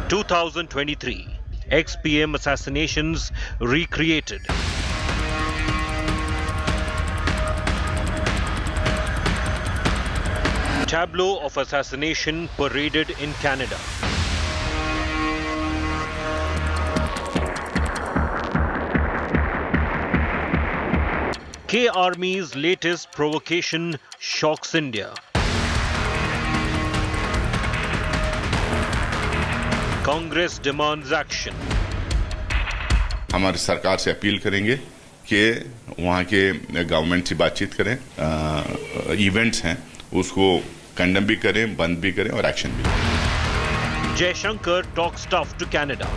2023, ex-PM assassinations recreated. Tableau of assassination paraded in Canada. K Army's latest provocation shocks India. Congress demands action. हमारी सरकार से appeal करेंगे कि वहाँ के गवर्नमेंट से बातचीत करें, इवेंट्स हैं उसको कंडेम भी करें, बंद भी करें और एक्शन भी करें. Jaishankar talks tough to Canada.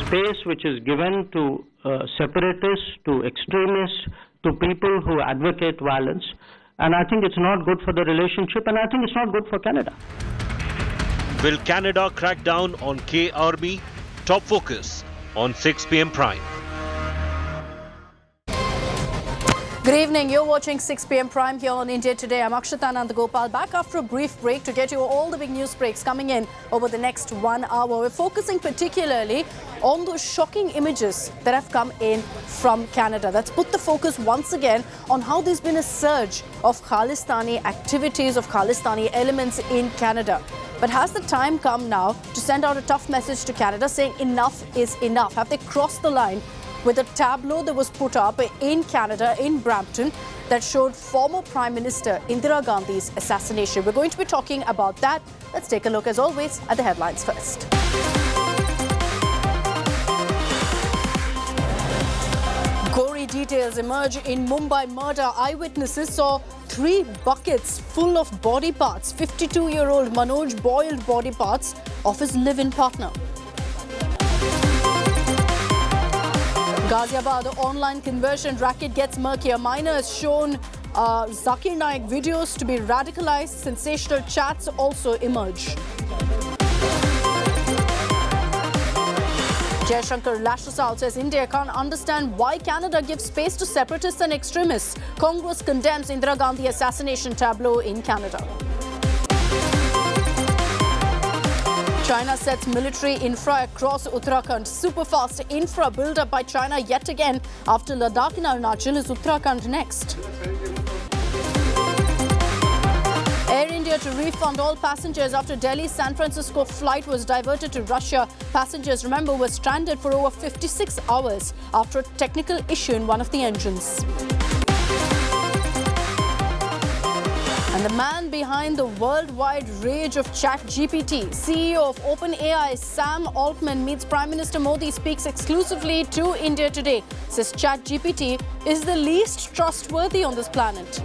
Space which is given to separatists, to extremists, to people who advocate violence, and I think it's not good for the relationship, and I think it's not good for Canada. Will Canada crack down on K Army? Top focus on 6 p.m. Prime. Good evening, you're watching 6 p.m. Prime here on India Today. I'm Akshita Nandagopal, back after a brief break to get you all the big news breaks coming in over the next 1 hour. We're focusing particularly on those shocking images that have come in from Canada. That's put the focus once again on how there's been a surge of Khalistani activities, of Khalistani elements in Canada. But has the time come now to send out a tough message to Canada saying enough is enough? Have they crossed the line with a tableau that was put up in Canada, in Brampton, that showed former Prime Minister Indira Gandhi's assassination? We're going to be talking about that. Let's take a look, as always, at the headlines first. Gory details emerge in Mumbai murder. Eyewitnesses saw 3 buckets full of body parts. 52-year-old Manoj boiled body parts of his live-in partner. Ghaziabad online conversion racket gets murkier. Minors shown Zakir Naik videos to be radicalized. Sensational chats also emerge. Jaishankar lashes out, says India can't understand why Canada gives space to separatists and extremists. Congress condemns Indira Gandhi assassination tableau in Canada. China sets military infra across Uttarakhand. Super-fast infra build-up by China yet again. After Ladakh and Arunachal, is Uttarakhand next? Air India to refund all passengers after Delhi San Francisco flight was diverted to Russia. Passengers, remember, were stranded for over 56 hours after a technical issue in one of the engines. And the man behind the worldwide rage of ChatGPT, CEO of OpenAI, Sam Altman, meets Prime Minister Modi, speaks exclusively to India Today, says ChatGPT is the least trustworthy on this planet.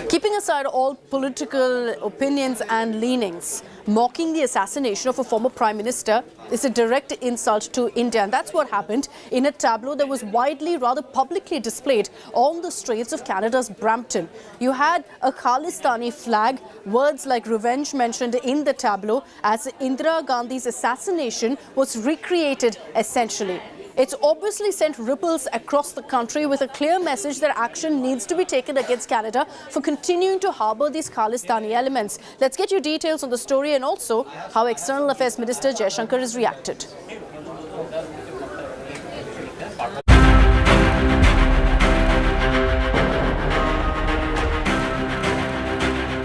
Keeping aside all political opinions and leanings, mocking the assassination of a former Prime Minister is a direct insult to India. And that's what happened in a tableau that was widely, rather publicly displayed on the streets of Canada's Brampton. You had a Khalistani flag, words like revenge mentioned in the tableau as Indira Gandhi's assassination was recreated essentially. It's obviously sent ripples across the country with a clear message that action needs to be taken against Canada for continuing to harbour these Khalistani elements. Let's get you details on the story and also how External Affairs Minister Jaishankar has reacted.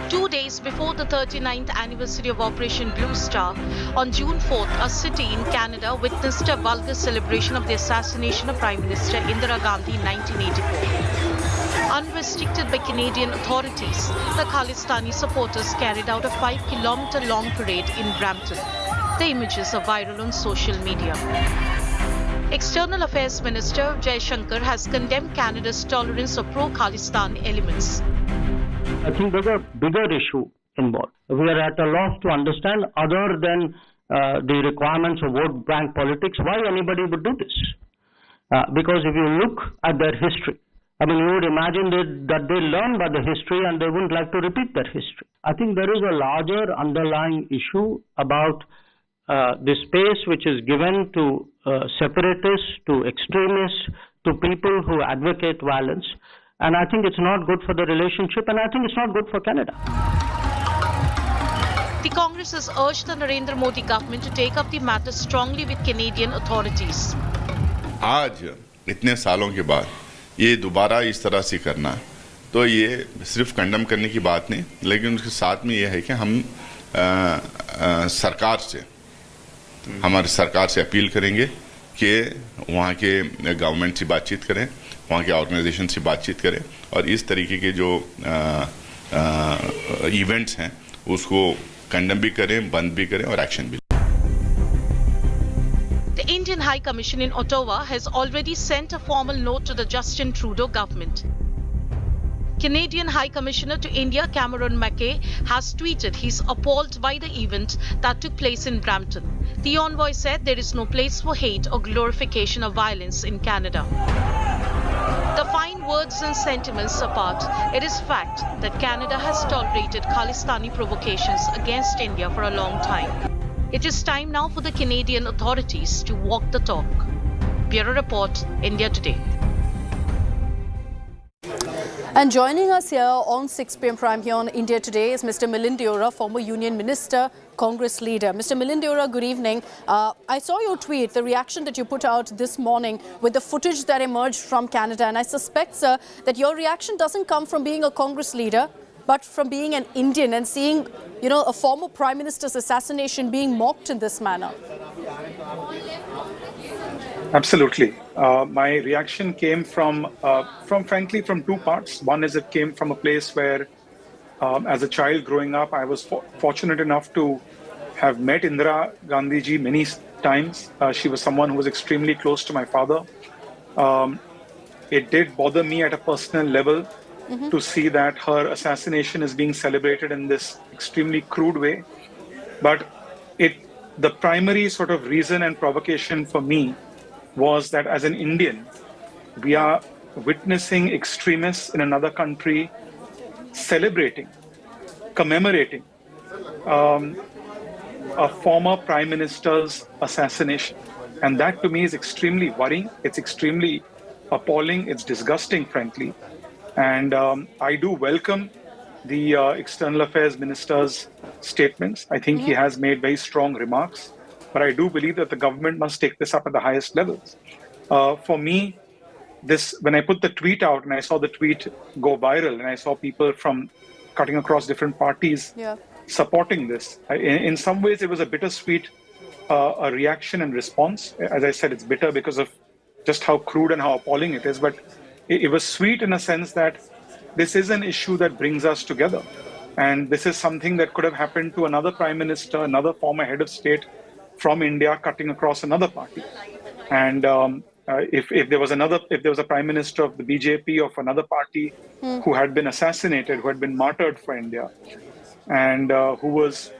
2 days before the 39th anniversary of Operation Blue Star, on June 4th, a city in Canada witnessed a vulgar celebration of the assassination of Prime Minister Indira Gandhi in 1984. Unrestricted by Canadian authorities, the Khalistani supporters carried out a 5-kilometer-long parade in Brampton. The images are viral on social media. External Affairs Minister Jaishankar has condemned Canada's tolerance of pro-Khalistan elements. I think there's a bigger issue involved. We are at a loss to understand, other than the requirements of vote bank politics, why anybody would do this. Because if you look at their history, I mean, you would imagine that they learn by the history and they wouldn't like to repeat that history. I think there is a larger underlying issue about the space which is given to separatists, to extremists, to people who advocate violence. And I think it's not good for the relationship, and I think it's not good for Canada. The Congress has urged the Narendra Modi government to take up the matter strongly with Canadian authorities. आज इतने सालों के बाद ये दोबारा इस तरह से करना, तो ये सिर्फ कंडम करने की बात नहीं, लेकिन उसके साथ में ये है कि हम हमारी सरकार से अपील करेंगे कि वहाँ के गवर्नमेंट से बातचीत करें, वहाँ के ऑर्गेनाइजेशन से बातचीत करें और इस तरीके के जो इवेंट्स हैं उसको कंडम भी करें, बंद भी करें और एक्शन भी. The Indian High Commission in Ottawa has already sent a formal note to the Justin Trudeau government. Canadian High Commissioner to India Cameron McKay has tweeted he's appalled by the event that took place in Brampton. The envoy said there is no place for hate or glorification of violence in Canada. The fine words and sentiments apart, it is fact that Canada has tolerated Khalistani provocations against India for a long time. It is time now for the Canadian authorities to walk the talk. Bureau Report, India Today. And joining us here on 6 p.m. Prime here on India Today is Mr. Milind Deora, former Union Minister, Congress leader. Mr. Milind Deora, good evening. I saw your tweet, the reaction that you put out this morning with the footage that emerged from Canada. And I suspect, sir, that your reaction doesn't come from being a Congress leader, but from being an Indian and seeing, you know, a former Prime Minister's assassination being mocked in this manner. Absolutely. My reaction came from frankly, from two parts. One is it came from a place where, as a child growing up, I was fortunate enough to have met Indira Gandhi ji many times. She was someone who was extremely close to my father. It did bother me at a personal level to see that her assassination is being celebrated in this extremely crude way. But the primary sort of reason and provocation for me was that as an Indian, we are witnessing extremists in another country celebrating, commemorating a former Prime Minister's assassination. And that to me is extremely worrying. It's extremely appalling. It's disgusting, frankly. And I do welcome the External Affairs Minister's statements. I think he has made very strong remarks. But I do believe that the government must take this up at the highest levels. For me, when I put the tweet out and I saw the tweet go viral and I saw people from cutting across different parties supporting this, in some ways it was a bittersweet a reaction and response. As I said, it's bitter because of just how crude and how appalling it is. But it was sweet in a sense that this is an issue that brings us together. And this is something that could have happened to another Prime Minister, another former head of state from India cutting across another party. And if there was a Prime Minister of the BJP of another party who had been assassinated, who had been martyred for India, and whose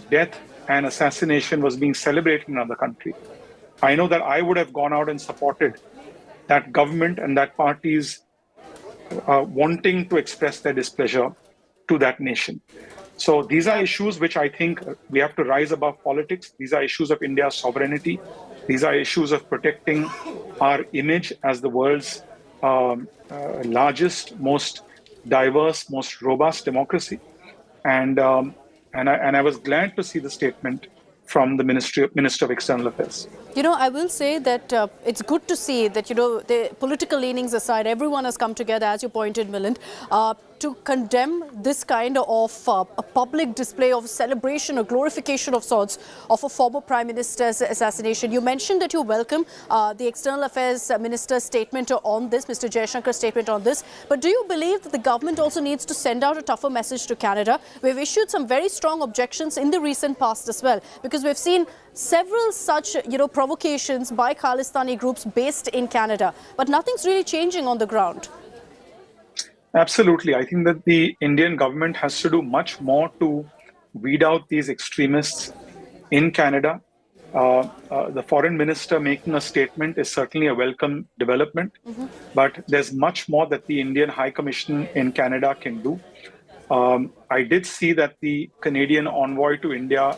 death and assassination was being celebrated in another country, I know that I would have gone out and supported that government and that party's wanting to express their displeasure to that nation. So these are issues which I think we have to rise above politics. These are issues of India's sovereignty. These are issues of protecting our image as the world's largest, most diverse, most robust democracy. And I was glad to see the statement from the Minister of External Affairs. You know, I will say that it's good to see that, you know, the political leanings aside, everyone has come together, as you pointed, Milind, to condemn this kind of a public display of celebration or glorification of sorts of a former Prime Minister's assassination. You mentioned that you welcome the External Affairs Minister's statement on this, Mr. Jaishankar's statement on this. But do you believe that the government also needs to send out a tougher message to Canada? We've issued some very strong objections in the recent past as well, because we've seen several such, you know, provocations by Khalistani groups based in Canada. But nothing's really changing on the ground. Absolutely. I think that the Indian government has to do much more to weed out these extremists in Canada. The foreign minister making a statement is certainly a welcome development, but there's much more that the Indian High Commission in Canada can do. I did see that the Canadian envoy to India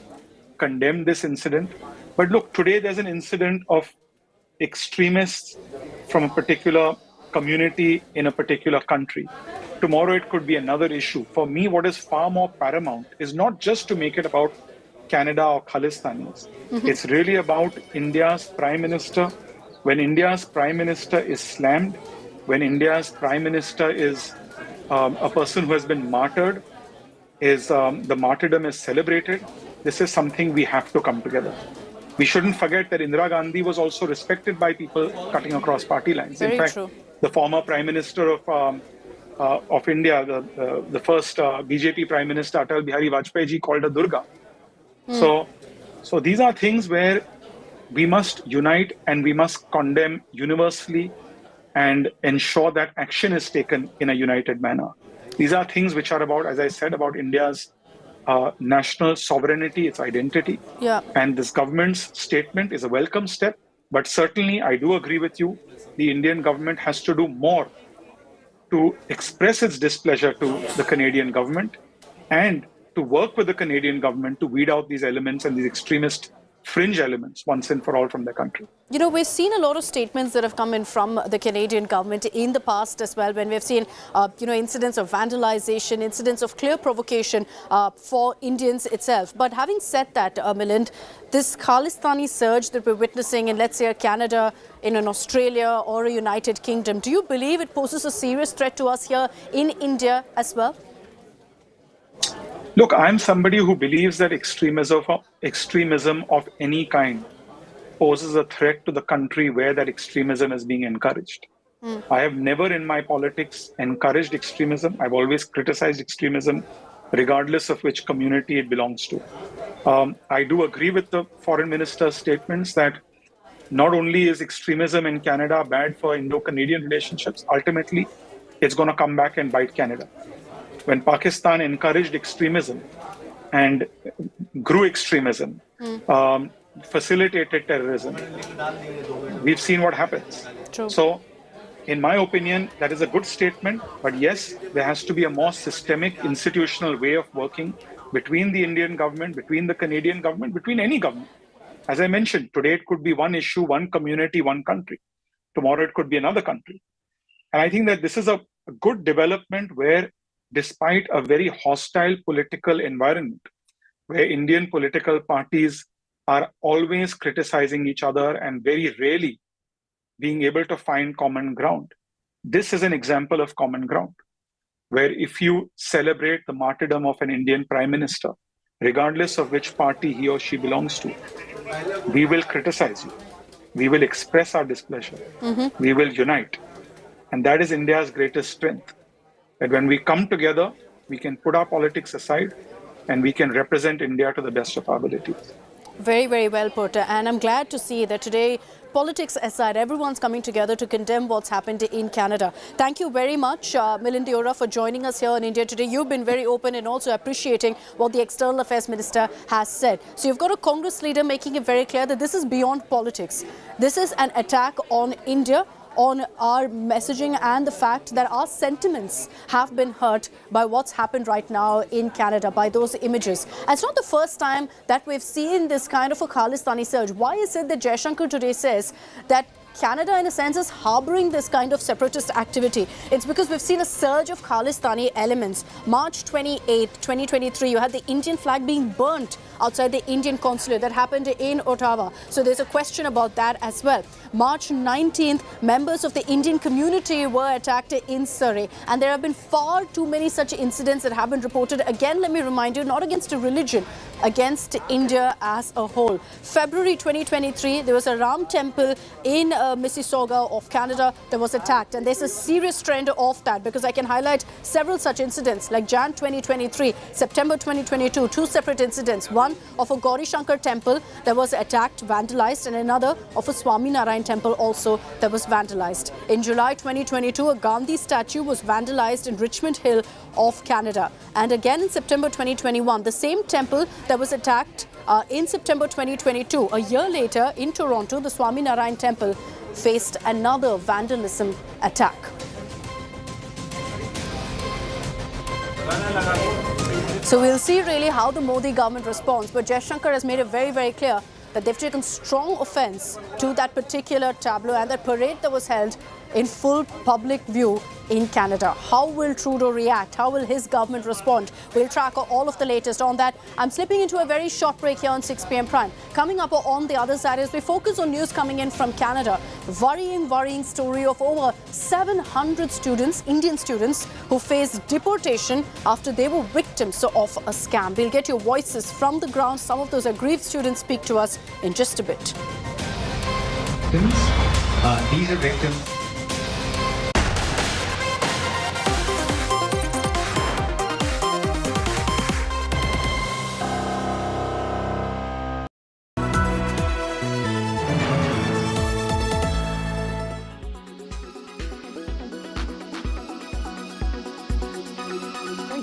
condemned this incident. But look, today there's an incident of extremists from a particular community in a particular country. Tomorrow it could be another issue. For me, what is far more paramount is not just to make it about Canada or Khalistanis. It's really about India's Prime Minister. When India's Prime Minister is slammed, when India's Prime Minister is a person who has been martyred, the martyrdom is celebrated, this is something we have to come together. We shouldn't forget that Indira Gandhi was also respected by people cutting across party lines. Very In fact, true. the former Prime Minister of India, the first BJP Prime Minister, Atal Bihari Vajpayee ji, called her Durga. So these are things where we must unite and we must condemn universally and ensure that action is taken in a united manner. These are things which are about, as I said, about India's national sovereignty, its identity. Yeah. And this government's statement is a welcome step. But certainly, I do agree with you. The Indian government has to do more to express its displeasure to the Canadian government and to work with the Canadian government to weed out these elements and these extremist fringe elements once and for all from the country. You know, we've seen a lot of statements that have come in from the Canadian government in the past as well, when we've seen, incidents of vandalization, incidents of clear provocation for Indians itself. But having said that, Milind, this Khalistani surge that we're witnessing in, let's say, Canada, in an Australia or a United Kingdom, do you believe it poses a serious threat to us here in India as well? Look, I'm somebody who believes that extremism of any kind poses a threat to the country where that extremism is being encouraged. I have never in my politics encouraged extremism. I've always criticized extremism, regardless of which community it belongs to. I do agree with the foreign minister's statements that not only is extremism in Canada bad for Indo-Canadian relationships, ultimately it's going to come back and bite Canada. When Pakistan encouraged extremism and grew extremism, facilitated terrorism, we've seen what happens. True. So, in my opinion, that is a good statement. But yes, there has to be a more systemic, institutional way of working between the Indian government, between the Canadian government, between any government. As I mentioned, today it could be one issue, one community, one country. Tomorrow it could be another country. And I think that this is a good development where, despite a very hostile political environment, where Indian political parties are always criticizing each other and very rarely being able to find common ground, this is an example of common ground, where if you celebrate the martyrdom of an Indian Prime Minister, regardless of which party he or she belongs to, we will criticize you. We will express our displeasure. We will unite. And that is India's greatest strength. That when we come together, we can put our politics aside and we can represent India to the best of our abilities. Very, very well put. And I'm glad to see that today, politics aside, everyone's coming together to condemn what's happened in Canada. Thank you very much, Milind Deora, for joining us here in India today. You've been very open and also appreciating what the External Affairs Minister has said. So you've got a Congress leader making it very clear that this is beyond politics. This is an attack on India, on our messaging and the fact that our sentiments have been hurt by what's happened right now in Canada, by those images. And it's not the first time that we've seen this kind of a Khalistani surge. Why is it that Jaishankar today says that Canada, in a sense, is harboring this kind of separatist activity? It's because we've seen a surge of Khalistani elements. March 28, 2023, you had the Indian flag being burnt outside the Indian consulate. That happened in Ottawa. So there's a question about that as well. March 19th, members of the Indian community were attacked in Surrey. And there have been far too many such incidents that have been reported. Again, let me remind you, not against a religion, against India as a whole. February 2023, there was a Ram temple in Mississauga of Canada that was attacked. And there's a serious trend of that, because I can highlight several such incidents like Jan 2023, September 2022, two separate incidents. One of a Gauri Shankar temple that was attacked, vandalized, and another of a Swami Narayan temple also that was vandalized. In July 2022, a Gandhi statue was vandalized in Richmond Hill of Canada. And again in September 2021, the same temple that was attacked in September 2022. A year later in Toronto, the Swami Narayan temple faced another vandalism attack. So we'll see really how the Modi government responds. But Jaishankar has made it very, very clear that they've taken strong offense to that particular tableau and that parade that was held in full public view in Canada. How will Trudeau react? How will his government respond? We'll track all of the latest on that. I'm slipping into a very short break here on 6 p.m. Prime. Coming up on the other side as we focus on news coming in from Canada. Worrying story of over 700 students, Indian students, who faced deportation after they were victims of a scam. We'll get your voices from the ground. Some of those aggrieved students speak to us in just a bit. These are victims.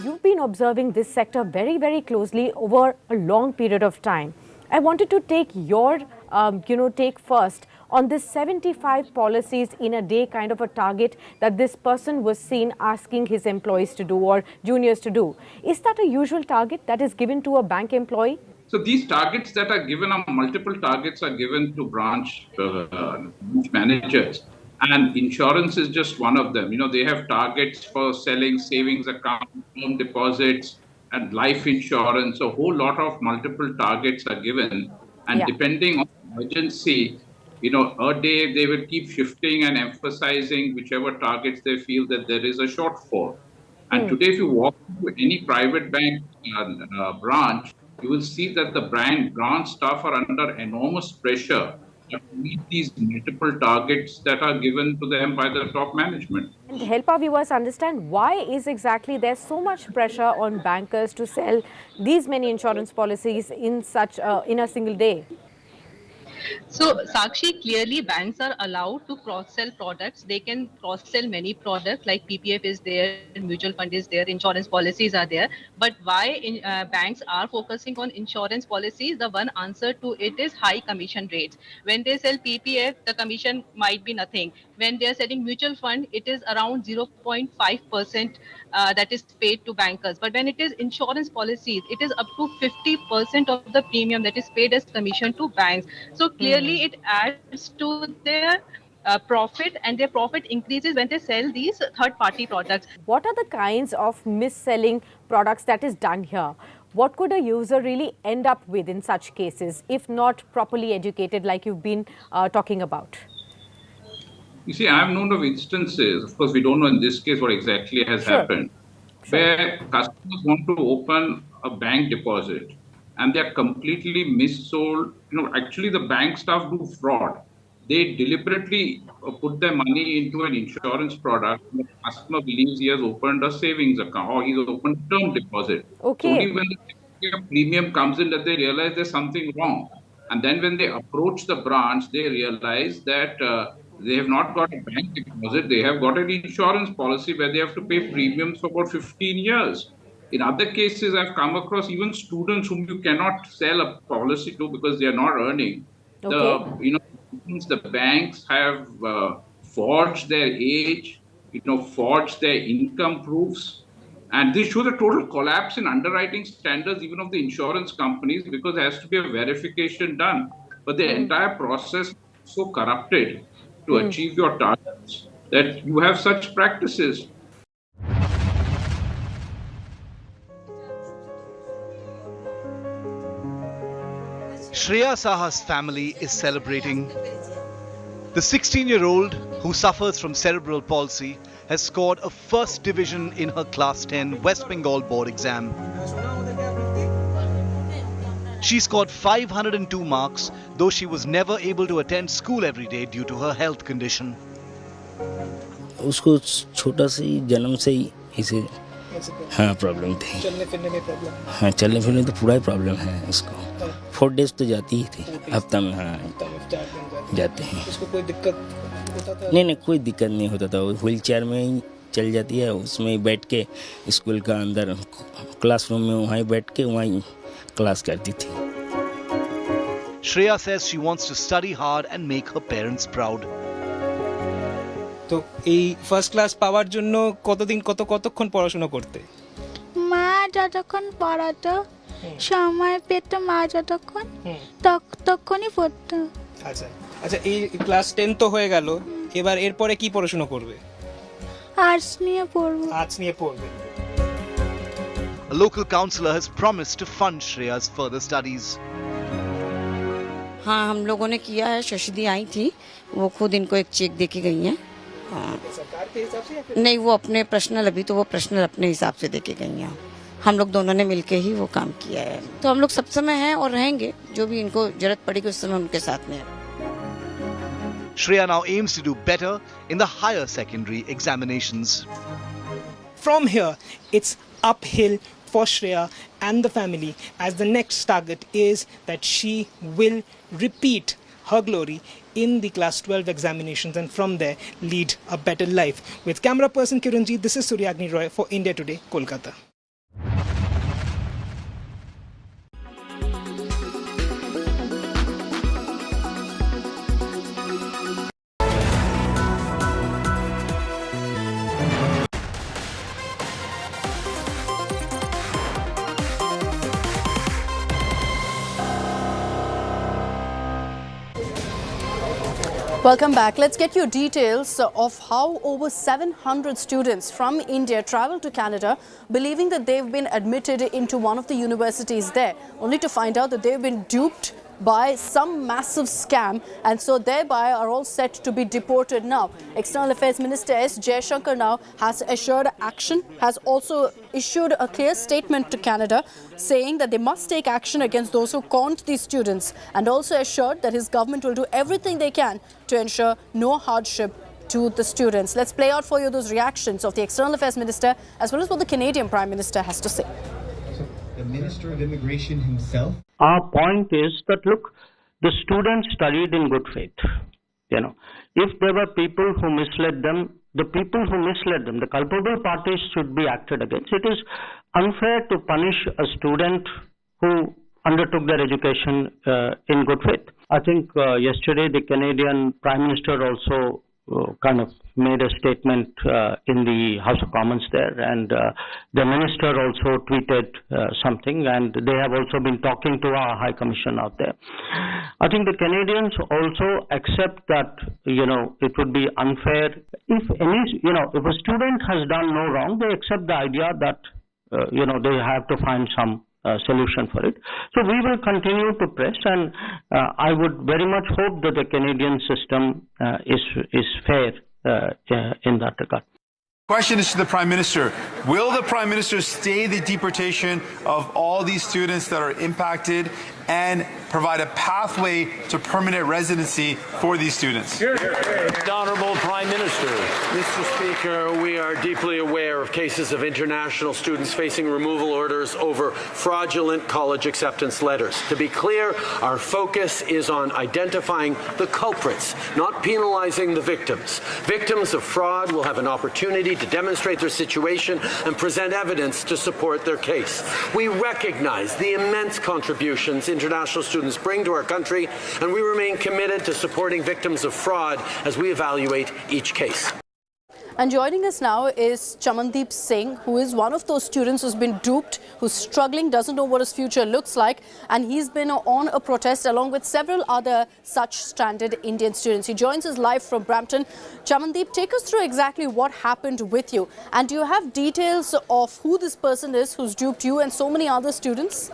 You've been observing this sector very, very closely over a long period of time. I wanted to take your, take first on this 75 policies in a day kind of a target that this person was seen asking his employees to do or juniors to do. Is that a usual target that is given to a bank employee? So these targets that are given, multiple targets are given to branch managers. And insurance is just one of them. They have targets for selling savings accounts, term deposits, and life insurance. A whole lot of multiple targets are given. And depending on urgency, a day they will keep shifting and emphasizing whichever targets they feel that there is a shortfall. And today, if you walk to any private bank branch, you will see that the branch staff are under enormous pressure to meet these multiple targets that are given to them by the top management. And help our viewers understand why is exactly there's so much pressure on bankers to sell these many insurance policies in in a single day. So, Sakshi, clearly banks are allowed to cross-sell products. They can cross-sell many products like PPF is there, mutual fund is there, insurance policies are there. But why banks are focusing on insurance policies? The one answer to it is high commission rates. When they sell PPF, the commission might be nothing. When they are selling mutual fund, it is around 0.5% that is paid to bankers. But when it is insurance policies, it is up to 50% of the premium that is paid as commission to banks. So clearly it adds to their profit, and their profit increases when they sell these third-party products. What are the kinds of mis-selling products that is done here? What could a user really end up with in such cases if not properly educated like you've been talking about? You see, I have known of instances, of course, we don't know in this case what exactly has happened, where customers want to open a bank deposit and they're completely missold. Actually, the bank staff do fraud. They deliberately put their money into an insurance product. The customer believes he has opened a savings account or he's opened a term deposit. Okay. Only when the premium comes in that they realize there's something wrong. And then when they approach the branch, they realize that they have not got a bank deposit. They have got an insurance policy where they have to pay premiums for about 15 years. In other cases, I've come across even students whom you cannot sell a policy to because they are not earning. Okay. The banks have forged their age, forged their income proofs. And this shows a total collapse in underwriting standards, even of the insurance companies, because there has to be a verification done. But the entire process is so corrupted to achieve your targets that you have such practices. Shreya Saha's family is celebrating. The 16-year-old, who suffers from cerebral palsy, has scored a first division in her Class 10 West Bengal board exam. She scored 502 marks, though she was never able to attend school every day due to her health condition. उसको छोटा से ही जन्म से ही इसे problem थी। चलने फिरने में प्रॉब्लम? चलने फिरने तो पूरा ही प्रॉब्लम है उसको। 4 days तो जाती ही थी, हफ्ता में जाते हैं। उसको कोई दिक्कत होता था? नहीं, कोई दिक्कत नहीं होता था। वो व्हील चेयर में ही चल जाती है, उसमें ही बैठ के स्कूल का अंदर क्लासरूम में वहीं बैठ के वहीं क्लास करती थी। Shreya says she wants to study hard and make her parents proud. তো এই ফার্স্ট ক্লাস পাওয়ার জন্য কতক্ষণ পড়াশোনা করতে? মা যতক্ষণ পড়াতো, সময় পেত মা যতক্ষণ তখনই পড়তো। আচ্ছা, এই ক্লাস 10 তো হয়ে গেল, এবার এরপরে কি পড়াশোনা করবে? আর্টস নিয়ে পড়বো। আর্টস নিয়ে পড়বে। A local councillor has promised to fund Shreya's further studies. हाँ, हम लोगों ने किया है, शशिदी आई थी, वो खुद इनको एक चेक दे के गई हैं। हाँ। सरकार के हिसाब से या फिर? नहीं, वो अपने पर्सनल, अभी तो वो पर्सनल अपने हिसाब से दे के गई हैं। हम लोग दोनों ने मिलके ही वो काम किया है, तो हम लोग सब समय हैं और रहेंगे, जो भी इनको जरूरत पड़ेगी उस समय उनके साथ में। Shreya now aims to do better in the higher secondary examinations. From here, it's uphill for Shreya and the family, as the next target is that she will repeat her glory in the class 12 examinations and from there lead a better life. With camera person Kiranjit, this is Suryagni Roy for India Today, Kolkata. Welcome back. Let's get you details of how over 700 students from India traveled to Canada believing that they've been admitted into one of the universities there, only to find out that they've been duped by some massive scam and so thereby are all set to be deported now. External Affairs Minister S. Jaishankar now has assured action, has also issued a clear statement to Canada saying that they must take action against those who conned these students and also assured that his government will do everything they can to ensure no hardship to the students. Let's play out for you those reactions of the External Affairs Minister as well as what the Canadian Prime Minister has to say. The Minister of Immigration himself. Our point is that, look, the students studied in good faith. You know, if there were people who misled them, the people who misled them, the culpable parties should be acted against. It is unfair to punish a student who undertook their education in good faith. I think yesterday the Canadian Prime Minister also kind of made a statement in the House of Commons there, and the minister also tweeted something, and they have also been talking to our High Commission out there. I think the Canadians also accept that, you know, it would be unfair if any, you know, if a student has done no wrong, they accept the idea that, you know, they have to find some solution for it. So we will continue to press, and I would very much hope that the Canadian system is fair in that regard. Question is to the Prime Minister. Will the Prime Minister stay the deportation of all these students that are impacted and provide a pathway to permanent residency for these students? Honourable Prime Minister. Mr. Speaker, we are deeply aware of cases of international students facing removal orders over fraudulent college acceptance letters. To be clear, our focus is on identifying the culprits, not penalizing the victims. Victims of fraud will have an opportunity to demonstrate their situation and present evidence to support their case. We recognize the immense contributions international students bring to our country, and we remain committed to supporting victims of fraud as we evaluate each case. And joining us now is Chamandeep Singh, who is one of those students who's been duped, who's struggling, doesn't know what his future looks like, and he's been on a protest along with several other such stranded Indian students. He joins us live from Brampton. Chamandeep, take us through exactly what happened with you, and do you have details of who this person is who's duped you and so many other students?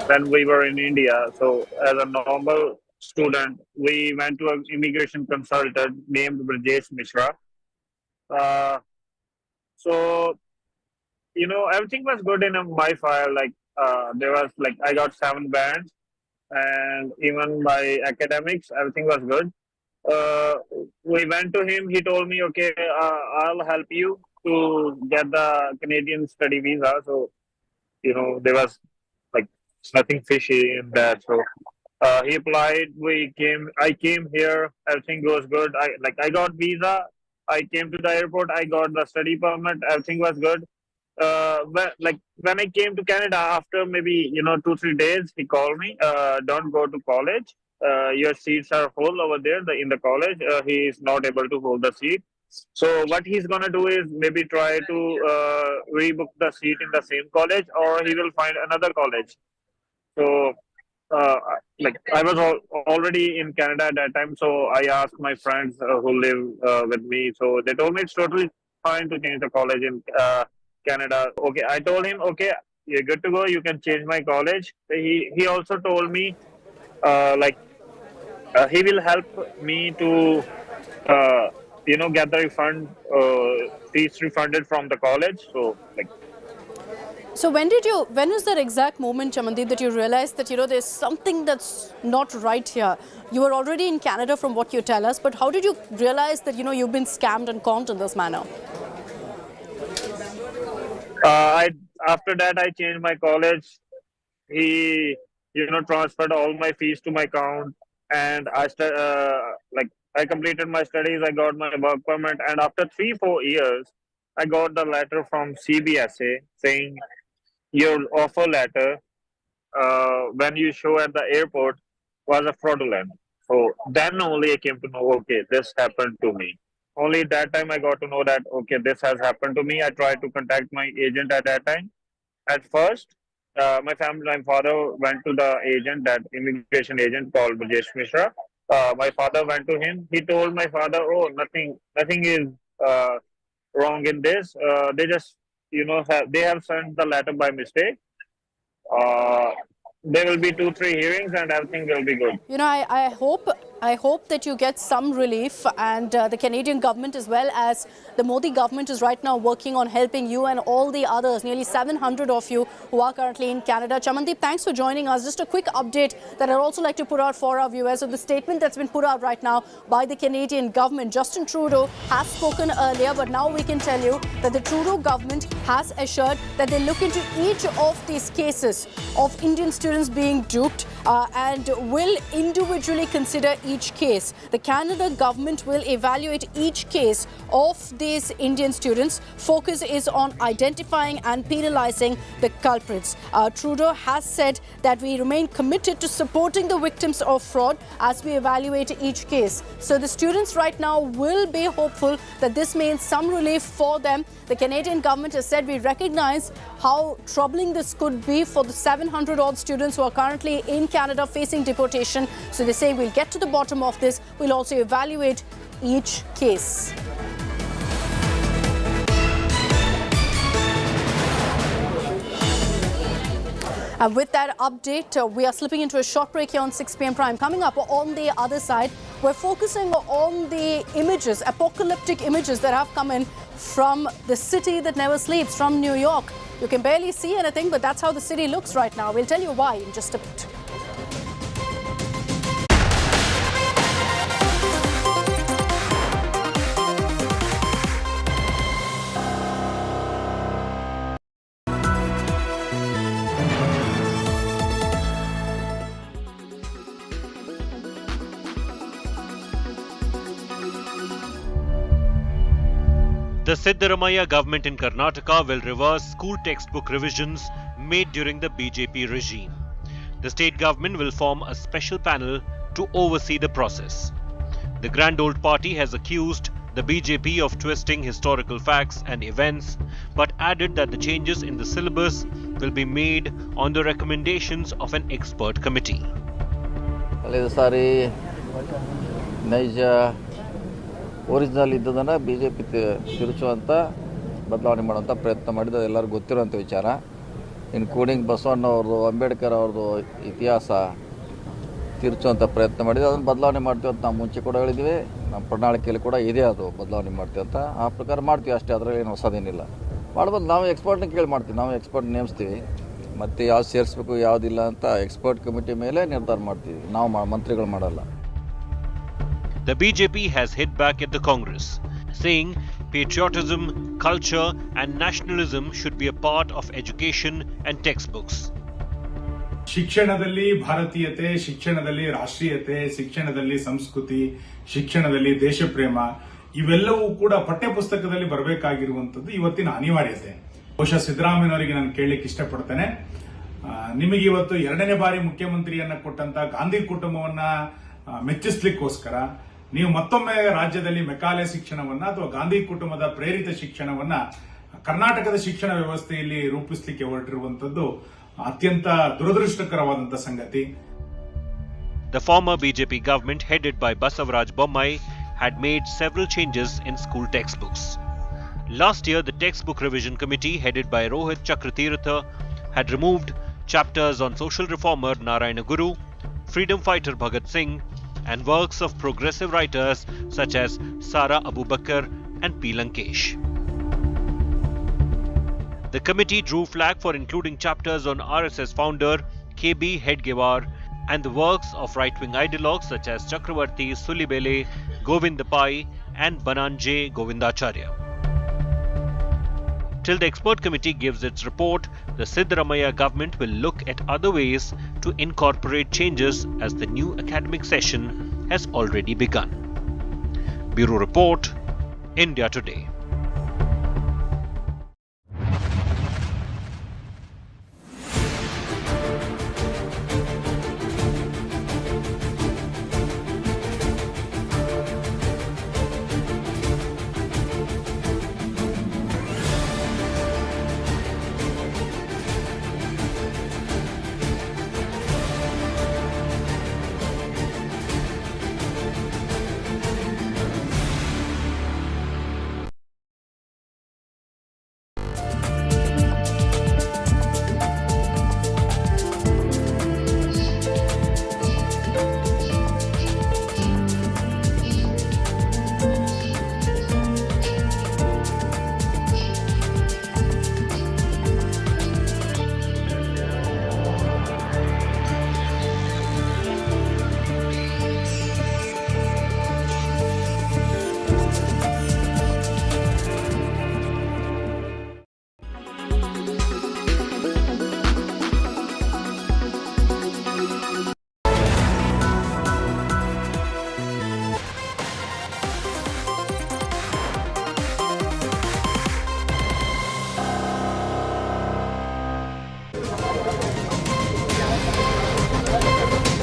When we were in India, so as a normal student, we went to an immigration consultant named Brajesh Mishra. So, you know, everything was good in my file. Like, there was like, I got 7 bands, and even my academics, everything was good. We went to him, he told me, okay, I'll help you to get the Canadian study visa. So, you know, there was like nothing fishy in that. So, he applied, I came here, everything goes good. I got visa, I came to the airport, I got the study permit, everything was good. When I came to Canada, after maybe, 2-3 days, he called me, don't go to college. Your seats are full over there in the college. He is not able to hold the seat. So what he's going to do is maybe try to rebook the seat in the same college, or he will find another college. So like I was already in Canada at that time, so I asked my friends who live with me. So they told me it's totally fine to change the college in Canada. Okay, I told him, okay, you're good to go. You can change my college. He also told me he will help me to get the fees refunded from the college. So So when was that exact moment, Chamandeep, that you realized that, there's something that's not right here? You were already in Canada from what you tell us, but how did you realize that, you've been scammed and conned in this manner? After that, I changed my college. He, transferred all my fees to my account, and I completed my studies. I got my work permit, and after 3-4 years, I got the letter from CBSA saying your offer letter when you show at the airport was a fraudulent. So then only I came to know, okay, this happened to me. Only that time I got to know that, okay, this has happened to me. I tried to contact my agent at that time. At first, my father went to the agent, that immigration agent called Jaishankar. My father went to him. He told my father, oh, nothing is wrong in this. They just, they have sent the letter by mistake. There will be 2-3 hearings and everything will be good. I hope that you get some relief, and the Canadian government as well as the Modi government is right now working on helping you and all the others, nearly 700 of you who are currently in Canada. Chamandeep, thanks for joining us. Just a quick update that I'd also like to put out for our viewers of the statement that's been put out right now by the Canadian government. Justin Trudeau has spoken earlier, but now we can tell you that the Trudeau government has assured that they look into each of these cases of Indian students being duped and will individually consider each case. The Canada government will evaluate each case of these Indian students. Focus is on identifying and penalizing the culprits. Trudeau has said that we remain committed to supporting the victims of fraud as we evaluate each case. So the students right now will be hopeful that this means some relief for them. The Canadian government has said we recognize how troubling this could be for the 700 odd students who are currently in Canada facing deportation. So they say we'll get to the bottom of this. We'll also evaluate each case. And with that update, we are slipping into a short break here on 6 p.m. Prime. Coming up on the other side, we're focusing on the images, apocalyptic images that have come in from the city that never sleeps, from New York. You can barely see anything, but that's how the city looks right now. We'll tell you why in just a bit. The Siddaramaiah government in Karnataka will reverse school textbook revisions made during the BJP regime. The state government will form a special panel to oversee the process. The Grand Old Party has accused the BJP of twisting historical facts and events, but added that the changes in the syllabus will be made on the recommendations of an expert committee. Original ಇದ್ದದನ್ನು B J P ತಿರುಚುವಂಥ ಬದಲಾವಣೆ ಮಾಡುವಂಥ ಪ್ರಯತ್ನ ಮಾಡಿದ್ದು ಎಲ್ಲರಿಗೂ ಗೊತ್ತಿರುವಂಥ ವಿಚಾರ. Including ಬಸವಣ್ಣವ್ರದ್ದು, Ambedkar ಅವ್ರದ್ದು ಇತಿಹಾಸ ತಿರುಚುವಂಥ ಪ್ರಯತ್ನ ಮಾಡಿದ್ದು, ಅದನ್ನು ಬದಲಾವಣೆ ಮಾಡ್ತೀವಿ ಅಂತ ನಾವು ಮುಂಚೆ ಕೂಡ ಹೇಳಿದ್ವಿ. ನಮ್ಮ ಪ್ರಣಾಳಿಕೆಯಲ್ಲಿ ಕೂಡ ಇದೆ, ಅದು ಬದಲಾವಣೆ ಮಾಡ್ತೀವಿ ಅಂತ. ಆ ಪ್ರಕಾರ ಮಾಡ್ತೀವಿ ಅಷ್ಟೇ, ಅದರಲ್ಲಿ ಏನು ಹೊಸದೇನಿಲ್ಲ. ಮಾಡ್ಬೋದು, ನಾವು ಎಕ್ಸ್ಪರ್ಟ್ನ ಕೇಳಿ ಮಾಡ್ತೀವಿ, ನಾವು ಎಕ್ಸ್ಪರ್ಟ್ ನೇಮಿಸ್ತೀವಿ. ಮತ್ತು ಯಾವ್ದು ಸೇರಿಸ್ಬೇಕು ಯಾವುದಿಲ್ಲ ಅಂತ ಎಕ್ಸ್ಪರ್ಟ್ ಕಮಿಟಿ ಮೇಲೆ ನಿರ್ಧಾರ ಮಾಡ್ತೀವಿ, ನಾವು ಮಂತ್ರಿಗಳು ಮಾಡಲ್ಲ. The BJP has hit back at the Congress, saying patriotism, culture and nationalism should be a part of education and textbooks. ಶಿಕ್ಷಣದಲ್ಲಿ ಭಾರತೀಯತೆ, ಶಿಕ್ಷಣದಲ್ಲಿ ರಾಷ್ಟ್ರೀಯತೆ, ಶಿಕ್ಷಣದಲ್ಲಿ ಸಂಸ್ಕೃತಿ, ಶಿಕ್ಷಣದಲ್ಲಿ ದೇಶಪ್ರೇಮ ಇವೆಲ್ಲವೂ ಕೂಡ ಪಠ್ಯಪುಸ್ತಕದಲ್ಲಿ ಬರಬೇಕಾಗಿರುವಂಥದ್ದು ಇವತ್ತಿನ ಅನಿವಾರ್ಯತೆ. ಬಹುಶಃ ಸಿದ್ದರಾಮಯ್ಯನವರಿಗೆ ನಾನು ಕೇಳಲಿಕ್ಕೆ ಇಷ್ಟಪಡ್ತೇನೆ, ನಿಮಗೆ ಇವತ್ತು 2ನೇ ಬಾರಿ ಮುಖ್ಯಮಂತ್ರಿಯನ್ನ ಕೊಟ್ಟಂತ ಗಾಂಧಿ ಕುಟುಂಬವನ್ನ ಮೆಚ್ಚಿಸ್ಲಿಕ್ಕೋಸ್ಕರ ನೀವು ಮತ್ತೊಮ್ಮೆ ರಾಜ್ಯದಲ್ಲಿ ಮೆಕಾಲೆ ಶಿಕ್ಷಣವನ್ನ ಅಥವಾ ಗಾಂಧಿ ಕುಟುಂಬದ ಪ್ರೇರಿತ ಶಿಕ್ಷಣವನ್ನ ಕರ್ನಾಟಕದ ಶಿಕ್ಷಣ ವ್ಯವಸ್ಥೆಯಲ್ಲಿ ರೂಪಿಸಲಿಕ್ಕೆ ಹೊರಟಿರುವಂತದ್ದು ಅತ್ಯಂತ ದುರದೃಷ್ಟಕರವಾದಂತಹ ಸಂಗತಿ. The former BJP government headed by Basavaraj Bommai had made several changes in school textbooks. Last year, the Textbook Revision Committee headed by Rohit Chakratirtha had removed chapters on social reformer Narayana Guru, freedom fighter Bhagat Singh, and works of progressive writers such as Sara Abu Bakr and P. Lankesh. The committee drew flag for including chapters on RSS founder K.B. Hedgewar and the works of right-wing ideologues such as Chakravarti Sulibele, Govind Pai and Bananje Govindacharya. Till the expert committee gives its report, the Siddaramaiah government will look at other ways to incorporate changes as the new academic session has already begun. Bureau Report, India Today.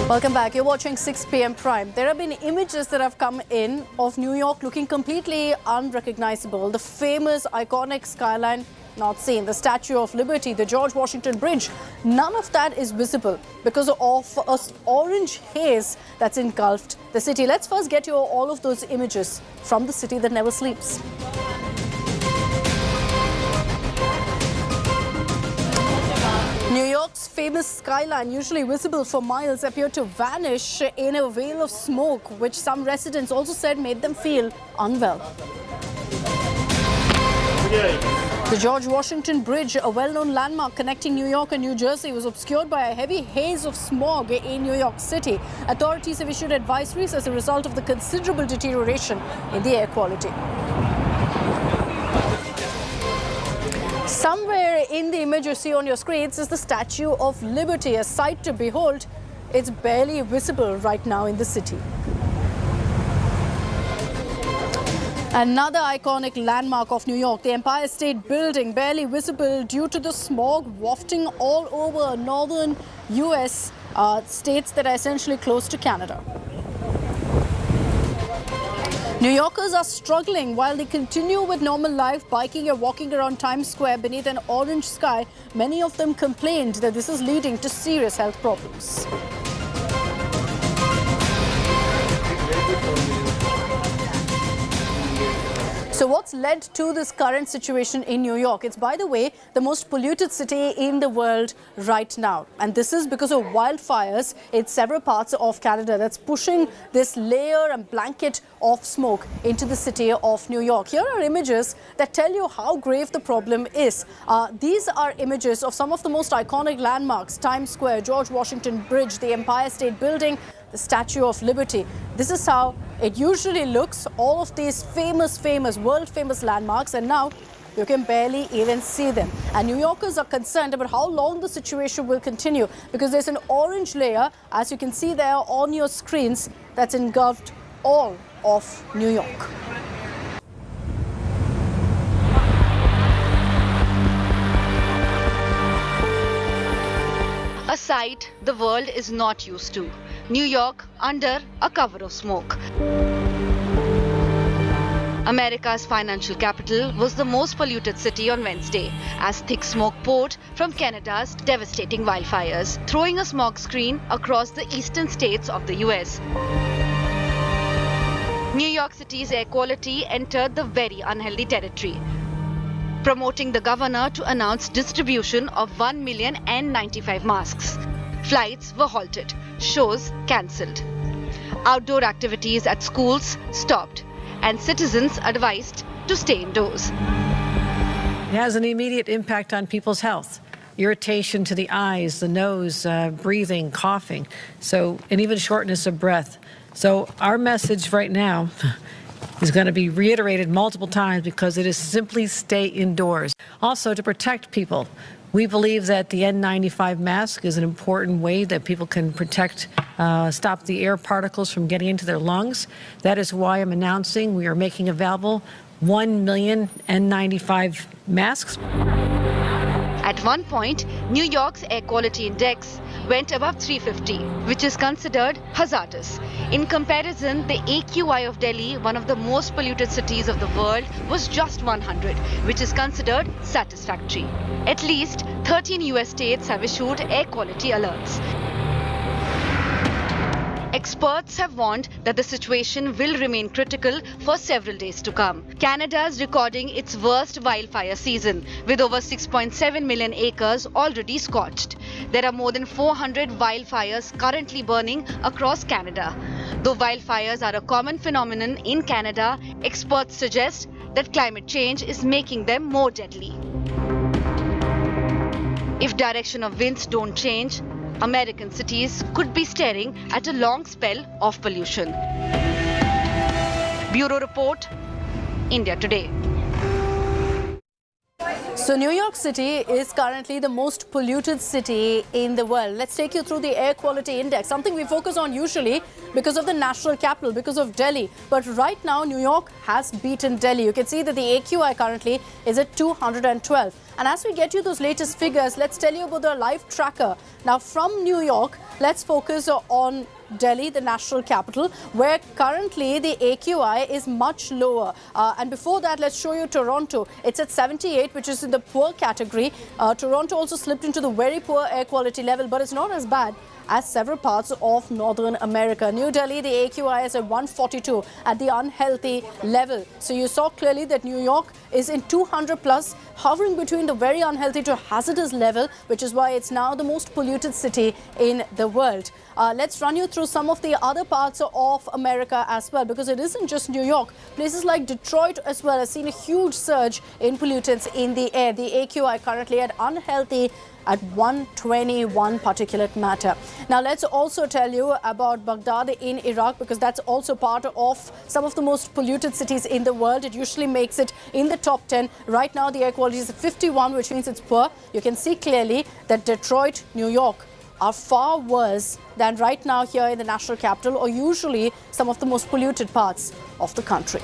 Welcome back. You're watching 6 p.m. Prime. There have been images that have come in of New York looking completely unrecognizable. The famous iconic skyline not seen. The Statue of Liberty, the George Washington Bridge, none of that is visible because of an orange haze that's engulfed the city. Let's first get you all of those images from the city that never sleeps. New York's famous skyline, usually visible for miles, appeared to vanish in a veil of smoke, which some residents also said made them feel unwell. The George Washington Bridge, a well-known landmark connecting New York and New Jersey, was obscured by a heavy haze of smog in New York City. Authorities have issued advisories as a result of the considerable deterioration in the air quality. Somewhere in the image you see on your screens is the Statue of Liberty, a sight to behold. It's barely visible right now in the city. Another iconic landmark of New York, the Empire State Building, barely visible due to the smog wafting all over northern US states that are essentially close to Canada. New Yorkers are struggling while they continue with normal life, biking or walking around Times Square beneath an orange sky. Many of them complained that this is leading to serious health problems. So what's led to this current situation in New York? It's, by the way, the most polluted city in the world right now. And this is because of wildfires in several parts of Canada that's pushing this layer and blanket of smoke into the city of New York. Here are images that tell you how grave the problem is. These are images of some of the most iconic landmarks: Times Square, George Washington Bridge, the Empire State Building, the Statue of Liberty. This is how it usually looks, all of these famous, world-famous landmarks, and now you can barely even see them. And New Yorkers are concerned about how long the situation will continue because there's an orange layer, as you can see there on your screens, that's engulfed all of New York. A sight the world is not used to. New York under a cover of smoke. America's financial capital was the most polluted city on Wednesday as thick smoke poured from Canada's devastating wildfires, throwing a smog screen across the eastern states of the US. New York City's air quality entered the very unhealthy territory, promoting the governor to announce distribution of 1 million N95 masks. Flights were halted, shows cancelled. Outdoor activities at schools stopped, and citizens advised to stay indoors. It has an immediate impact on people's health. Irritation to the eyes, the nose, breathing, coughing, and even shortness of breath. So our message right now is going to be reiterated multiple times because it is simply stay indoors. Also, to protect people, we believe that the N95 mask is an important way that people can stop the air particles from getting into their lungs. That is why I'm announcing we are making available 1 million N95 masks. At one point, New York's air quality index went above 350, which is considered hazardous. In comparison, the AQI of Delhi, one of the most polluted cities of the world, was just 100, which is considered satisfactory. At least 13 US states have issued air quality alerts. Experts have warned that the situation will remain critical for several days to come. Canada is recording its worst wildfire season, with over 6.7 million acres already scorched. There are more than 400 wildfires currently burning across Canada. Though wildfires are a common phenomenon in Canada, experts suggest that climate change is making them more deadly. If direction of winds don't change, American cities could be staring at a long spell of pollution. Bureau Report, India Today. So New York City is currently the most polluted city in the world. Let's take you through the air quality index, something we focus on usually because of the national capital, because of Delhi. But right now, New York has beaten Delhi. You can see that the AQI currently is at 212. And as we get you those latest figures, let's tell you about the live tracker. Now from New York, let's focus on Delhi, the national capital, where currently the AQI is much lower. And before that, let's show you Toronto. It's at 78, which is in the poor category. Toronto also slipped into the very poor air quality level, but it's not as bad as several parts of Northern America. New Delhi, the AQI is at 142 at the unhealthy level. So you saw clearly that New York is in 200 plus, hovering between the very unhealthy to hazardous level, which is why it's now the most polluted city in the world. Let's run you through some of the other parts of America as well, because it isn't just New York. Places like Detroit as well have seen a huge surge in pollutants in the air. The AQI currently at unhealthy at 121 particulate matter. Now let's also tell you about Baghdad in Iraq, because that's also part of some of the most polluted cities in the world. It usually makes it in the top 10. Right now the air quality is at 51, which means it's poor. You can see clearly that Detroit, New York are far worse than right now here in the national capital, or usually some of the most polluted parts of the country.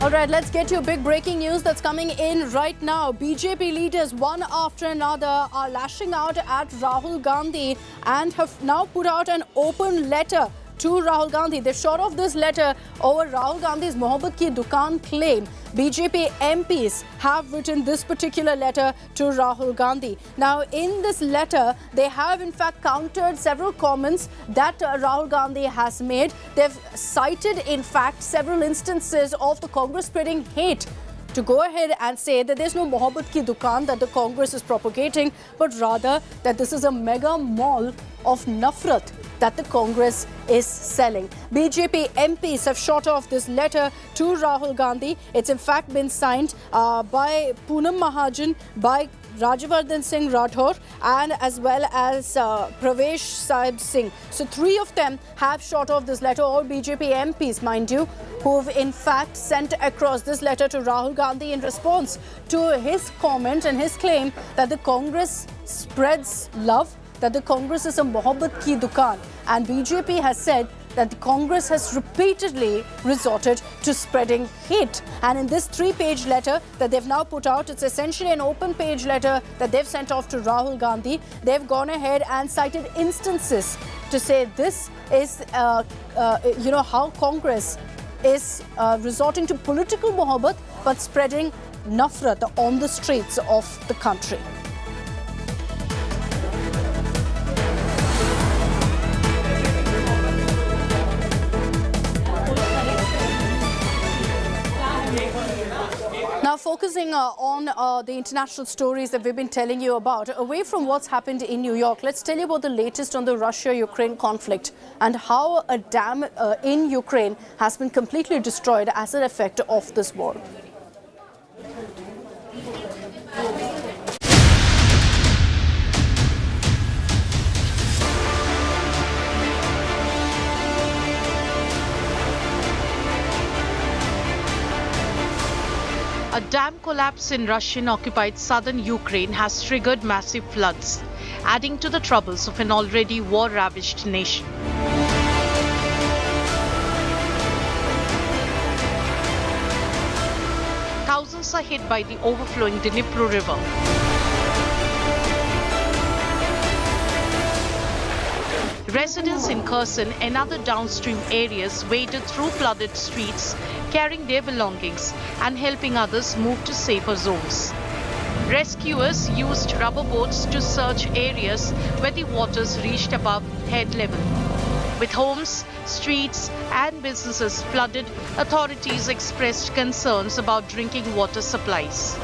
All right, let's get you big breaking news that's coming in right now. BJP leaders, one after another, are lashing out at Rahul Gandhi and have now put out an open letter to Rahul Gandhi. They've shot off this letter over Rahul Gandhi's Mohabbat Ki Dukaan claim. BJP MPs have written this particular letter to Rahul Gandhi. Now, in this letter, they have in fact countered several comments that Rahul Gandhi has made. They've cited, in fact, several instances of the Congress spreading hate to go ahead and say that there's no Mohabbat Ki Dukaan that the Congress is propagating, but rather that this is a mega mall of nafrat that the Congress is selling. BJP MPs have shot off this letter to Rahul Gandhi. It's in fact been signed by Poonam Mahajan, by Rajyavardhan Singh Rathore, and as well as Pravesh Sahib Singh. So three of them have shot off this letter, all BJP MPs, mind you, who've in fact sent across this letter to Rahul Gandhi in response to his comment and his claim that the Congress spreads love, that the Congress is a Mohabbat Ki Dukaan. And BJP has said that the Congress has repeatedly resorted to spreading hate. And in this 3-page letter that they've now put out, it's essentially an open-page letter that they've sent off to Rahul Gandhi. They've gone ahead and cited instances to say this is, how Congress is resorting to political mohabbat but spreading nafrat on the streets of the country. Now, focusing on the international stories that we've been telling you about, away from what's happened in New York, let's tell you about the latest on the Russia-Ukraine conflict and how a dam in Ukraine has been completely destroyed as an effect of this war. A dam collapse in Russian-occupied southern Ukraine has triggered massive floods, adding to the troubles of an already war-ravaged nation. Thousands are hit by the overflowing Dnipro River. Residents in Kherson and other downstream areas waded through flooded streets, carrying their belongings and helping others move to safer zones. Rescuers used rubber boats to search areas where the waters reached above head level. With homes, streets and businesses flooded, authorities expressed concerns about drinking water supplies.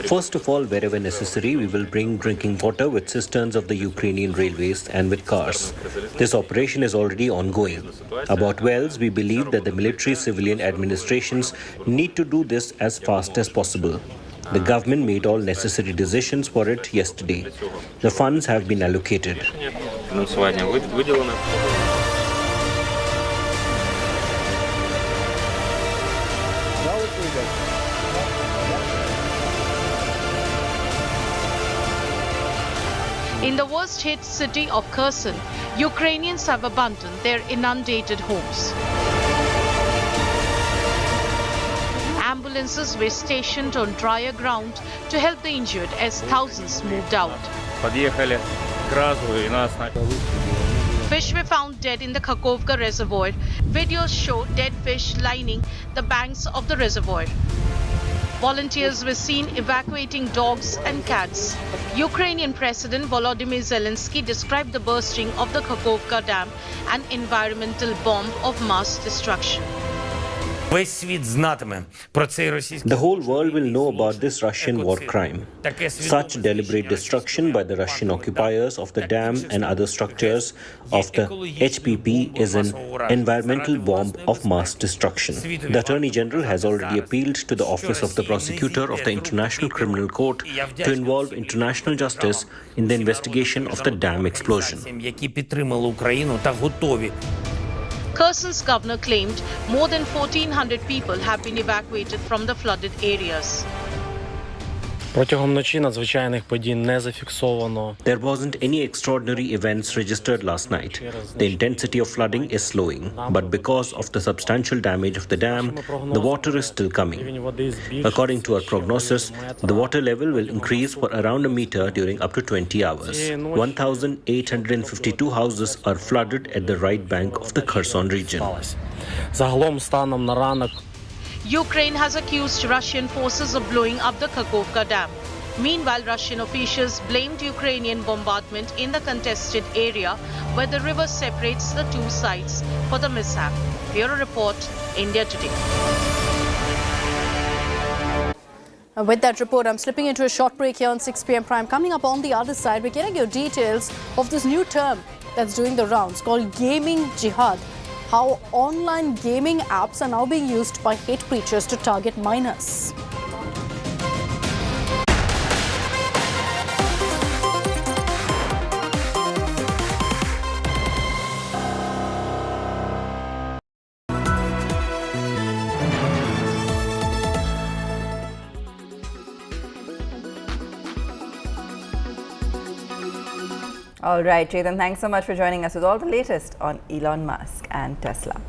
First of all, wherever necessary, we will bring drinking water with cisterns of the Ukrainian railways and with cars. This operation is already ongoing. About wells, we believe that the military-civilian administrations need to do this as fast as possible. The government made all necessary decisions for it yesterday. The funds have been allocated. In the worst-hit city of Kherson, Ukrainians have abandoned their inundated homes. Ambulances were stationed on drier ground to help the injured as thousands moved out. Fish were found dead in the Kharkovka reservoir. Videos show dead fish lining the banks of the reservoir. Volunteers were seen evacuating dogs and cats. Ukrainian President Volodymyr Zelensky described the bursting of the Kharkovka Dam an environmental bomb of mass destruction. The whole world will know about this Russian war crime. Such deliberate destruction by the Russian occupiers of the dam and other structures of the HPP is an environmental bomb of mass destruction. The Attorney General has already appealed to the Office of the Prosecutor of the International Criminal Court to involve international justice in the investigation of the dam explosion. Kherson's governor claimed more than 1,400 people have been evacuated from the flooded areas. There wasn't any extraordinary events registered last night. The intensity of flooding is slowing, but because of the substantial damage of the dam, the water is still coming. According to our prognosis, the water level will increase for around a meter during up to 20 hours. 1,852 houses are flooded at the right bank of the Kherson region. Ukraine has accused Russian forces of blowing up the Kharkovka Dam. Meanwhile, Russian officials blamed Ukrainian bombardment in the contested area where the river separates the two sides for the mishap. Bureau Report, India Today. With that report, I'm slipping into a short break here on 6 p.m. Prime. Coming up on the other side, we're getting you details of this new term that's doing the rounds called gaming jihad. How online gaming apps are now being used by hate preachers to target minors. All right, Chetan, thanks so much for joining us with all the latest on Elon Musk and Tesla.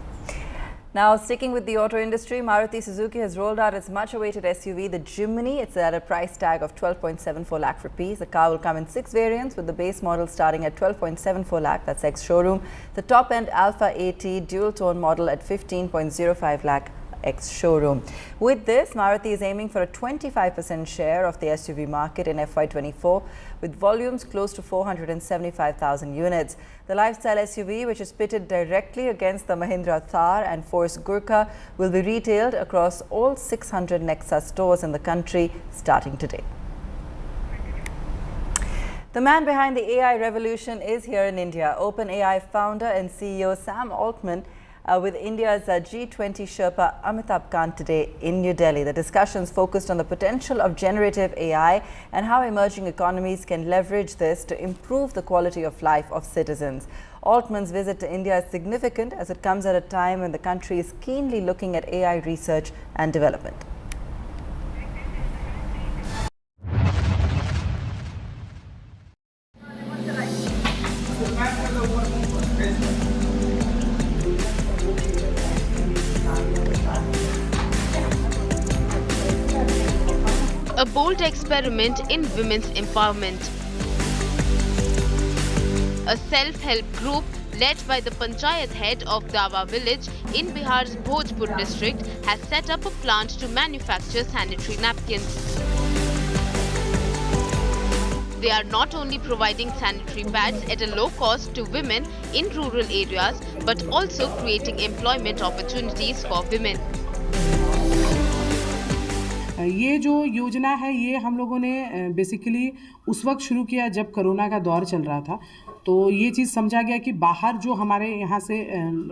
Now, sticking with the auto industry, Maruti Suzuki has rolled out its much-awaited SUV, the Jimny. It's at a price tag of 12.74 lakh rupees. The car will come in 6 variants, with the base model starting at 12.74 lakh, that's ex-showroom. The top-end Alpha AT dual-tone model at 15.05 lakh, ex-showroom. With this, Maruti is aiming for a 25% share of the SUV market in FY24, with volumes close to 475,000 units. The lifestyle SUV, which is pitted directly against the Mahindra Thar and Force Gurkha, will be retailed across all 600 Nexa stores in the country starting today. The man behind the AI revolution is here in India. OpenAI founder and CEO Sam Altman with India's G20 Sherpa Amitabh Kant today in New Delhi. The discussions focused on the potential of generative AI and how emerging economies can leverage this to improve the quality of life of citizens. Altman's visit to India is significant as it comes at a time when the country is keenly looking at AI research and development. A bold experiment in women's empowerment. A self-help group led by the Panchayat head of Dawa village in Bihar's Bhojpur district has set up a plant to manufacture sanitary napkins. They are not only providing sanitary pads at a low cost to women in rural areas, but also creating employment opportunities for women. ये जो योजना है ये हम लोगों ने basically उस वक्त शुरू किया जब कोरोना का दौर चल रहा था, तो ये चीज़ समझा गया कि बाहर जो हमारे यहाँ से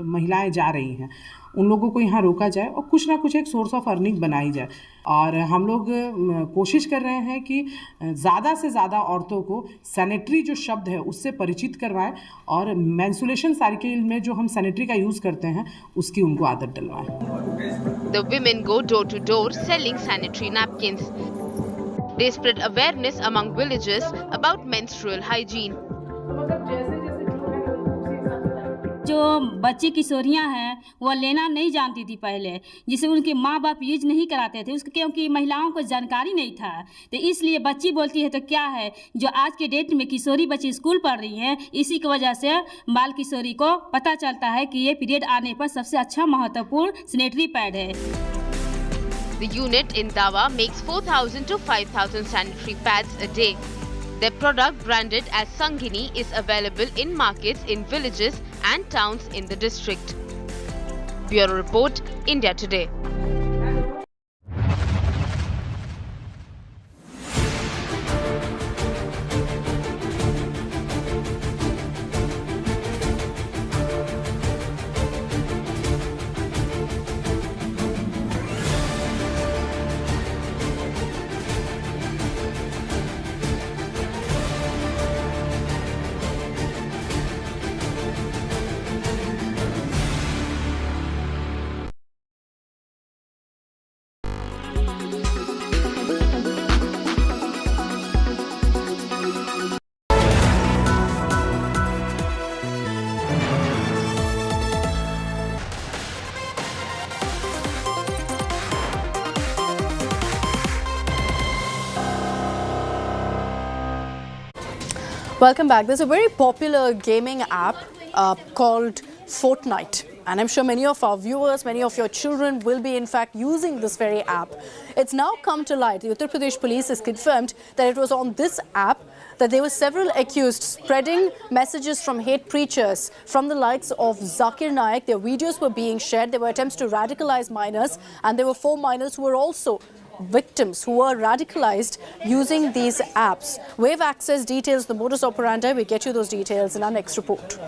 महिलाएं जा रही हैं उन लोगों को यहाँ रोका जाए और कुछ ना कुछ एक सोर्स ऑफ अर्निंग बनाई जाए। और हम लोग कोशिश कर रहे हैं कि ज़्यादा से ज़्यादा औरतों को सैनिटरी जो शब्द है उससे परिचित करवाएं और मेंस्ट्रुएशन साइकिल में जो हम सैनिटरी का यूज़ करते हैं उसकी उनको आदत डलवाएं। The women go door to door selling sanitary napkins. They spread awareness among villagers about menstrual hygiene. जो बच्ची किशोरियां हैं वो लेना नहीं जानती थी पहले, जिसे उनके माँ बाप यूज नहीं कराते थे उसके, क्योंकि महिलाओं को जानकारी नहीं था। तो इसलिए बच्ची बोलती है तो क्या है, जो आज के डेट में किशोरी बच्ची स्कूल पढ़ रही हैं, इसी की वजह से बाल किशोरी को पता चलता है कि ये पीरियड आने पर सबसे अच्छा महत्वपूर्ण सैनिटरी पैड है। The unit in Dawa makes 4,000 to 5,000 sanitary pads a day. Their product, branded as Sangini, is available in markets in villages and towns in the district. Bureau Report, India Today. Welcome back. There's a very popular gaming app called Fortnite. And I'm sure many of our viewers, many of your children will be in fact using this very app. It's now come to light. The Uttar Pradesh police has confirmed that it was on this app that there were several accused spreading messages from hate preachers from the likes of Zakir Naik. Their videos were being shared. There were attempts to radicalize minors, and there were 4 minors who were also victims who were radicalized using these apps. Wave access details the modus operandi. We get you those details in our next report.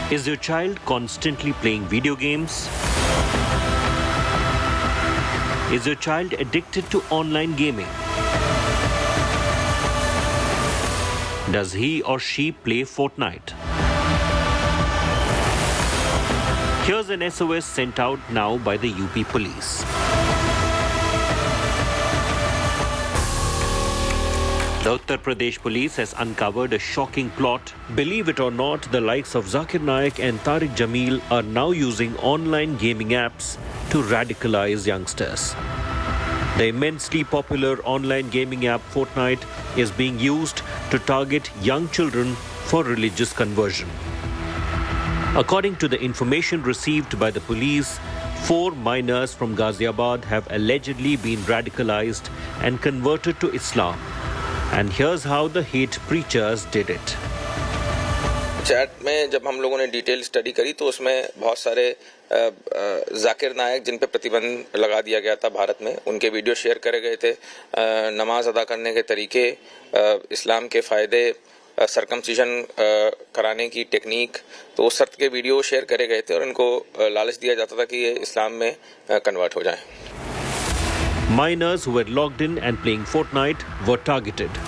Is your child constantly playing video games? Is your child addicted to online gaming? Does he or she play Fortnite? Here's an SOS sent out now by the UP police. The Uttar Pradesh police has uncovered a shocking plot. Believe it or not, the likes of Zakir Naik and Tariq Jamil are now using online gaming apps to radicalize youngsters. The immensely popular online gaming app Fortnite is being used to target young children for religious conversion. According to the information received by the police, 4 minors from Ghaziabad have allegedly been radicalized and converted to Islam. And here's how the hate preachers did it. Chat में जब हम लोगों ने detail study करी तो उसमें बहुत सारे जाकिर नायक जिन पे प्रतिबंध लगा दिया गया था भारत में, उनके वीडियो शेयर करे गए थे। नमाज अदा करने के तरीके, इस्लाम के फ़ायदे, सरकमसिजन कराने की टेक्निक, तो उस शर्त के वीडियो शेयर करे गए थे और इनको लालच दिया जाता था कि ये इस्लाम में कन्वर्ट हो जाएं। Minors who were logged in and playing Fortnite were targeted.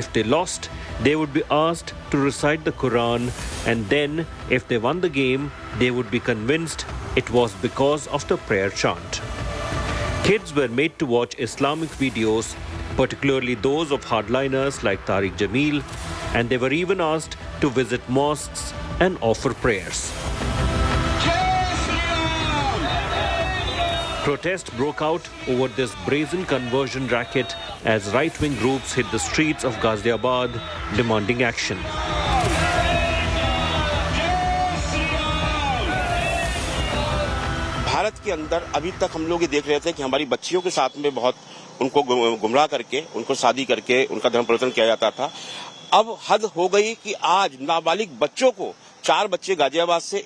If they lost, they would be asked to recite the Quran, and then, if they won the game, they would be convinced it was because of the prayer chant. Kids were made to watch Islamic videos, particularly those of hardliners like Tariq Jamil, and they were even asked to visit mosques and offer prayers. Protest broke out over this brazen conversion racket as right-wing groups hit the streets of Ghaziabad demanding action. Bharat के अंदर अभी तक हम लोग ये देख रहे थे कि हमारी बच्चियों के साथ में बहुत उनको गुमराह करके, उनको शादी करके उनका धर्म परिवर्तन किया जाता था। अब हद हो गई कि आज नाबालिग बच्चों को 4 बच्चे गाजियाबाद से